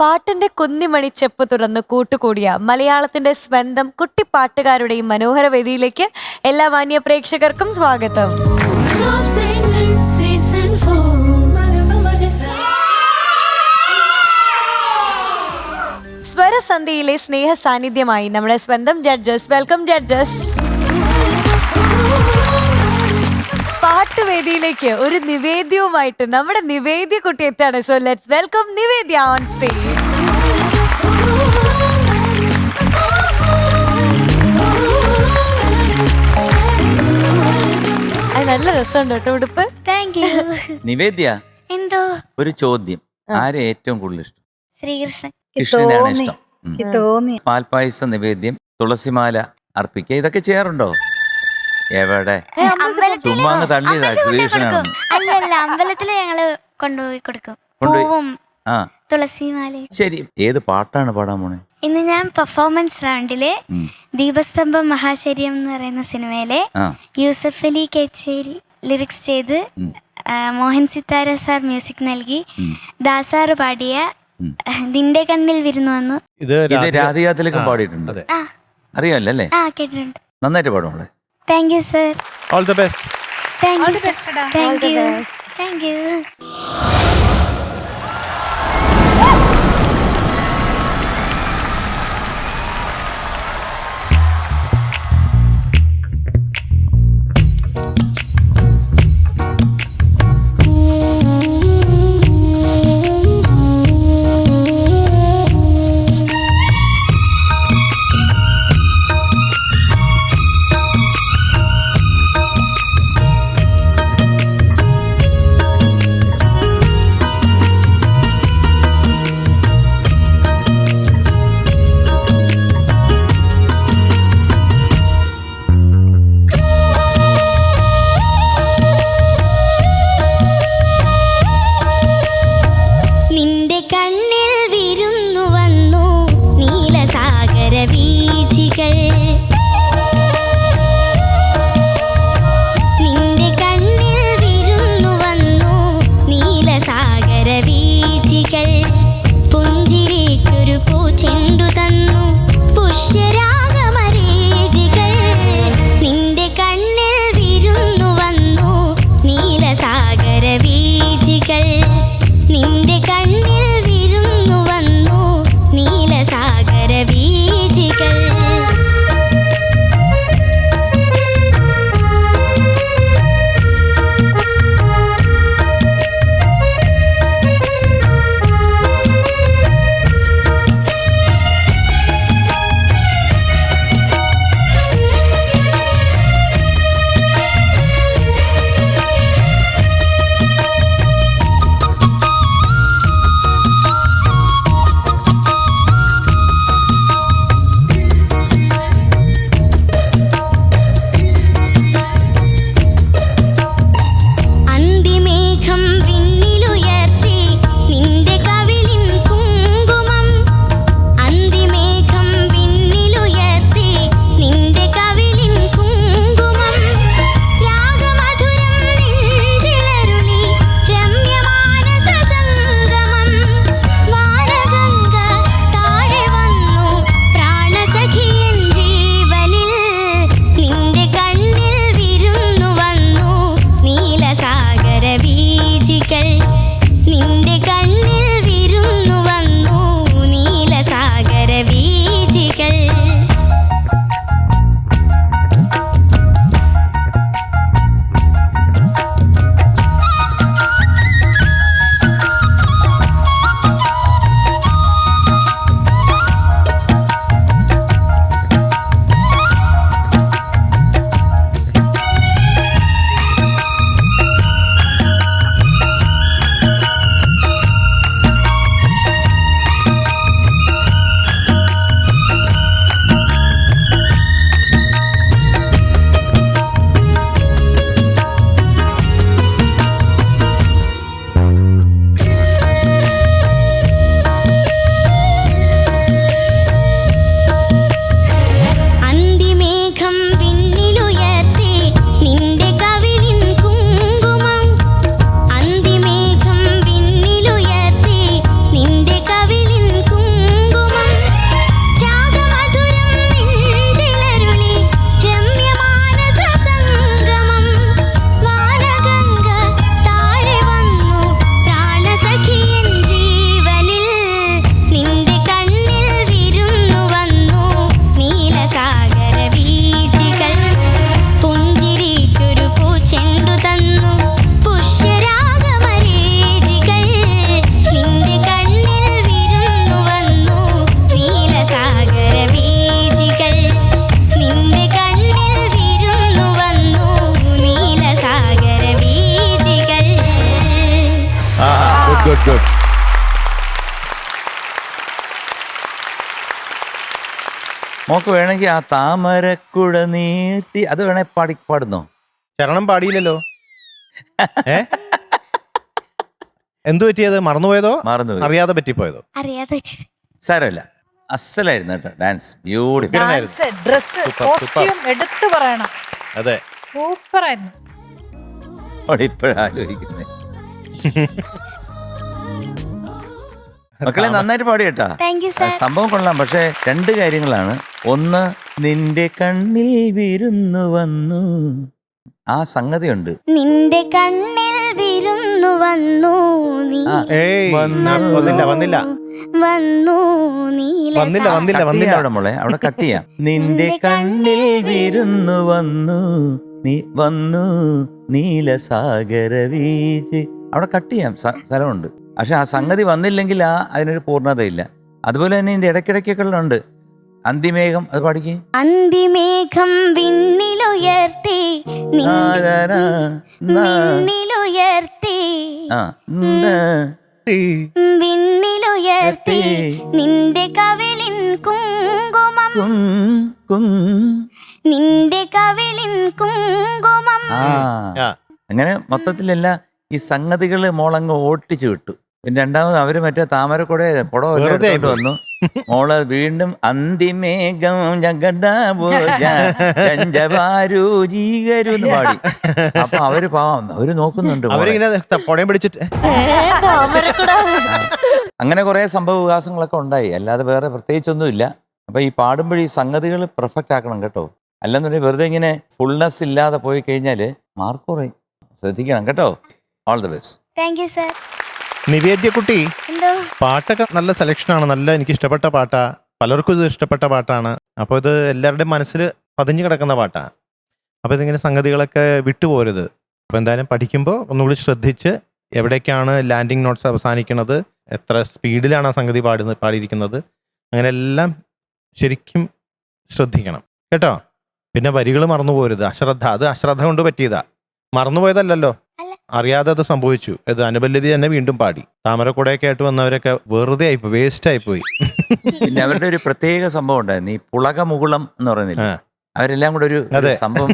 പാട്ടിന്റെ കുന്നിമണിച്ചെപ്പ് തുറന്ന് കൂട്ടുകൂടിയ മലയാളത്തിന്റെ സ്വന്തം കുട്ടിപ്പാട്ടുകാരുടെയും മനോഹര വേദിയിലേക്ക് എല്ലാ മാന്യ പ്രേക്ഷകർക്കും സ്വാഗതം. സ്വരസന്ധിയിലെ സ്നേഹ സാന്നിധ്യമായി നമ്മുടെ സ്വന്തം ജഡ്ജസ്. Welcome judges. പാട്ടുവേദിയിലേക്ക് ഒരു നിവേദ്യവുമായിട്ട് നമ്മുടെ നിവേദ്യ കുട്ടി എത്താണ്. So let's welcome Nivedya on stage. നല്ല രസമുണ്ട് കേട്ടോ ഉടുപ്പ്. നിവേദ്യ, എന്തോ ഒരു ചോദ്യം. ആരെ ഏറ്റവും കൂടുതൽ ഇഷ്ടം? ശ്രീകൃഷ്ണൻ. കൃഷ്ണനാണ് ഇഷ്ടം. പാൽപായസം നിവേദ്യം, തുളസിമാല അർപ്പിക്കുക, ഇതൊക്കെ ചെയ്യാറുണ്ടോ? എവിടെ? ചുമ്മാ അങ്ങ് തള്ളിയതാ കൃഷ്ണനാണ്. അല്ലല്ല, അമ്പലത്തില് ഞങ്ങള് കൊണ്ടുപോയി കൊടുക്കും. പൂവും തുളസിമാലയും. ശരി, ഏത് പാട്ടാണ് പാടാൻ പോണേ? ഇന്ന് ഞാൻ പെർഫോമൻസ് റൗണ്ടില് ദീപസ്തംഭം മഹാശര്യം എന്ന് പറയുന്ന സിനിമയിലെ യൂസഫ് അലി കേച്ചേരി ലിറിക്സ് ചെയ്ത് മോഹൻ സിത്താര സാർ മ്യൂസിക് നൽകി ദാസാറ് പാടിയ നിന്റെ കണ്ണിൽ വിരുന്നു വന്നു. ഇത് രാധികാത്തിലേക്കും പാടിയിട്ടുണ്ട്, അറിയാമല്ലേ? കേട്ടിട്ടുണ്ട്. നന്നായിട്ട് പാടും. Thank you sir. All the best. Thank you thank you thank you. Mock വേണമെങ്കിൽ ആ താമരക്കുട നീർത്തി അത് വേണേ പാടുന്നോ? ചരണം പാടിയില്ലല്ലോ. എന്തു പറ്റിയത്? മറന്നുപോയതോ മറന്നുപോയി. അറിയാതെ പറ്റിപ്പോയതോ? അറിയാതെ സാരമില്ല, അസലായിരുന്നു കേട്ടോ dance. Beautiful. Dance, dress, costume എടുത്തു പറയണം. അതെ, സൂപ്പർ ആയിരുന്നു. ഇപ്പോഴാലോചിക്കുന്നേ. മക്കളെ നന്നായിട്ട് പാടി കേട്ടാ. Thank you sir. സംഭവം കൊള്ളാം. പക്ഷെ 2 കാര്യങ്ങളാണ്. ഒന്ന്, നിന്റെ കണ്ണിൽ വിരുന്നു വന്നു, ആ സംഗതിയുണ്ട്. നിന്റെ കണ്ണിൽ വിരുന്നു വന്നു നീ ഏയ് വന്നില്ല വന്നില്ല വന്നു നീല വന്നില്ല വന്നില്ല കട്ട് വന്നില്ല ചെയ്യാം അവിടെ മോളെ, അവിടെ കട്ട് ചെയ്യാം. നിന്റെ കണ്ണിൽ വിരുന്നു വന്നു, നീ വന്നു നീലസാഗര വീച്ച്, അവിടെ കട്ട് ചെയ്യാം, സ്ഥലമുണ്ട്. പക്ഷെ ആ സംഗതി വന്നില്ലെങ്കിൽ അതിനൊരു പൂർണ്ണതയില്ല. അതുപോലെ തന്നെ ഇതിന്റെ ഇടയ്ക്കിടയ്ക്കൊക്കെ ഉണ്ട്. അന്തിമേഘം, അത് പാടിക്കേ. അന്തിമേഘം വിണ്ണിലുയർത്തി വിണ്ണിലുയർത്തി വിണ്ണിലുയർത്തി നിന്റെ കവിളിൻ കുങ്കുമം നിന്റെ കവിളിൻ കുങ്കുമം. അങ്ങനെ മൊത്തത്തിലെല്ലാം ഈ സംഗതികള് മോളങ്ങ് ഓട്ടിച്ചു വിട്ടു. പിന്നെ രണ്ടാമത് അവര് മറ്റേ താമരക്കുട എടുത്തോണ്ട് വന്നു. മോള് വീണ്ടും അന്തിമേഘം എന്ന് പാടി. അപ്പൊ അവര് പാവം, അവര് നോക്കുന്നുണ്ട്. അവരിങ്ങനെ പുടയം പിടിച്ചിട്ട് അങ്ങനെ കുറെ സംഭവ വികാസങ്ങളൊക്കെ ഉണ്ടായി, അല്ലാതെ വേറെ പ്രത്യേകിച്ചൊന്നുമില്ല. അപ്പൊ ഈ പാടുമ്പോഴീ സംഗതികൾ പെർഫെക്റ്റ് ആക്കണം കേട്ടോ. അല്ലെന്നുണ്ടെങ്കിൽ വെറുതെ ഇങ്ങനെ ഫുൾനെസ് ഇല്ലാതെ പോയി കഴിഞ്ഞാല് മാർക്ക് കുറയും. ശ്രദ്ധിക്കണം കേട്ടോ. All the best. Thank you sir. Nivedya കുട്ടി, എന്തോ പാട്ടൊക്കെ നല്ല സെലക്ഷനാണ്. നല്ല എനിക്ക് ഇഷ്ടപ്പെട്ട പാട്ടാ. പലർക്കും ഇത് ഇഷ്ടപ്പെട്ട പാട്ടാണ്. അപ്പോൾ ഇത് എല്ലാവരുടെയും മനസ്സിൽ പതിഞ്ഞു കിടക്കുന്ന പാട്ടാണ്. അപ്പോൾ ഇതിങ്ങനെ സംഗതികളൊക്കെ വിട്ടുപോരുത്. അപ്പോൾ എന്തായാലും പഠിക്കുമ്പോൾ ഒന്നുകൂടി ശ്രദ്ധിച്ച് എവിടേക്കാണ് ലാൻഡിങ് നോട്ട്സ് അവസാനിക്കുന്നത്, എത്ര സ്പീഡിലാണ് ആ സംഗതി പാടിയിരിക്കുന്നത്, അങ്ങനെ എല്ലാം ശരിക്കും ശ്രദ്ധിക്കണം കേട്ടോ. പിന്നെ വരികൾ മറന്നു പോരുത്. അശ്രദ്ധ, അത് അശ്രദ്ധ കൊണ്ട് പറ്റിയതാ, മറന്നുപോയതല്ലല്ലോ, അറിയാതെ അത് സംഭവിച്ചു. ഇത് അനുപല്ലവി തന്നെ വീണ്ടും പാടി. താമരക്കുടയൊക്കെ ആയിട്ട് വന്നവരൊക്കെ വെറുതെ ആയിപ്പോയി, വേസ്റ്റ് ആയിപ്പോയി. പിന്നെ അവരുടെ ഒരു പ്രത്യേക സംഭവം ഉണ്ടായിരുന്നു, ഈ പുളകമുകുളം എന്ന് പറയുന്നില്ല, അവരെല്ലാം കൂടെ ഒരു സംഭവം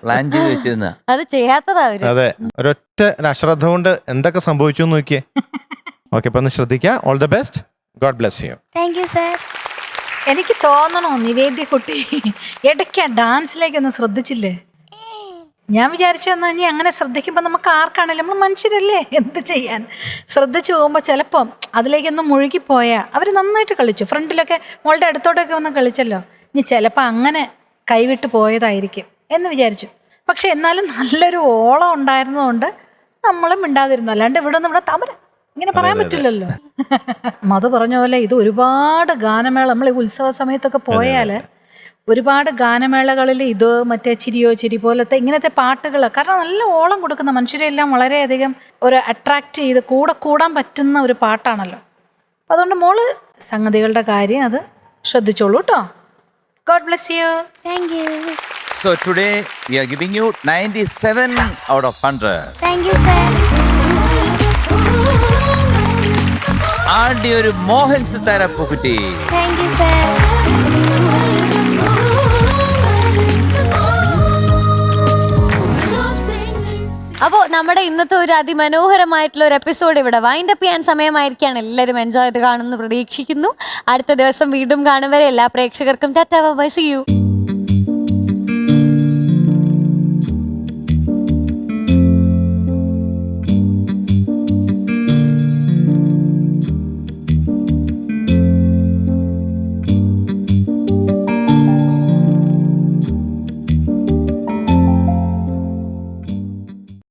പ്ലാൻ ചെയ്ത് വെച്ചിരുന്ന. അത് ചെയ്യാത്തതാ. അതെ, ഒരൊറ്റ അശ്രദ്ധ കൊണ്ട് എന്തൊക്കെ സംഭവിച്ചു എന്ന് നോക്കിയേ. ഓക്കെ, അപ്പൊ ഒന്ന് ശ്രദ്ധിക്കുക. All the best. God bless you. Thank you sir. എനിക്ക് തോന്നണോ നിവേദ്യ കുട്ടി ഇടയ്ക്ക് ഡാൻസിലേക്കൊന്നും ശ്രദ്ധിച്ചില്ലേ? ഞാൻ വിചാരിച്ചു എന്നാൽ ഇനി അങ്ങനെ ശ്രദ്ധിക്കുമ്പോൾ നമുക്ക് ആർക്കാണല്ലോ, നമ്മൾ മനുഷ്യരല്ലേ, എന്ത് ചെയ്യാൻ. ശ്രദ്ധിച്ചു പോകുമ്പോൾ ചിലപ്പം അതിലേക്കൊന്നും മുഴുകിപ്പോയാൽ അവർ നന്നായിട്ട് കളിച്ചു. ഫ്രണ്ടിലൊക്കെ മോളുടെ അടുത്തോട്ടൊക്കെ ഒന്ന് കളിച്ചല്ലോ. ഇനി ചിലപ്പോൾ അങ്ങനെ കൈവിട്ട് പോയതായിരിക്കും എന്ന് വിചാരിച്ചു. പക്ഷെ എന്നാലും നല്ലൊരു ഓളം ഉണ്ടായിരുന്നതുകൊണ്ട് നമ്മളും മിണ്ടാതിരുന്നു. അല്ലാണ്ട് ഇവിടെ നിന്ന് ഇവിടെ താമര ഇങ്ങനെ പറയാൻ പറ്റില്ലല്ലോ. മധു പറഞ്ഞ പോലെ ഇത് ഒരുപാട് ഗാനമേള, നമ്മൾ ഈ ഉത്സവ സമയത്തൊക്കെ പോയാൽ ഒരുപാട് ഗാനമേളകളിൽ ഇത് മറ്റേ ചിരിയോ ചിരി പോലത്തെ ഇങ്ങനത്തെ പാട്ടുകൾ, കാരണം നല്ല ഓളം കൊടുക്കുന്ന മനുഷ്യരെല്ലാം വളരെയധികം ഒരു അട്രാക്റ്റ് ചെയ്ത് കൂടാൻ പറ്റുന്ന ഒരു പാട്ടാണല്ലോ. അപ്പം അതുകൊണ്ട് മോള് സംഗതികളുടെ കാര്യം അത് ശ്രദ്ധിച്ചോളൂ കേട്ടോ. God bless you. Thank you. So today we are giving you 97 out of 100. Thank you sir. ആദ്യ ഒരു Mohan Sithara Pookutty. Thank you sir. അപ്പോൾ നമ്മുടെ ഇന്നത്തെ ഒരു അതിമനോഹരമായിട്ടുള്ള ഒരു എപ്പിസോഡ് ഇവിടെ വൈൻഡ് അപ്പ് ചെയ്യാൻ സമയമായിരിക്കാണ്. എല്ലാവരും എൻജോയ് ചെയ്ത് കാണുമെന്ന് പ്രതീക്ഷിക്കുന്നു. അടുത്ത ദിവസം വീണ്ടും കാണും വരെ എല്ലാ പ്രേക്ഷകർക്കും ടാറ്റാ ബൈ, സീ യു.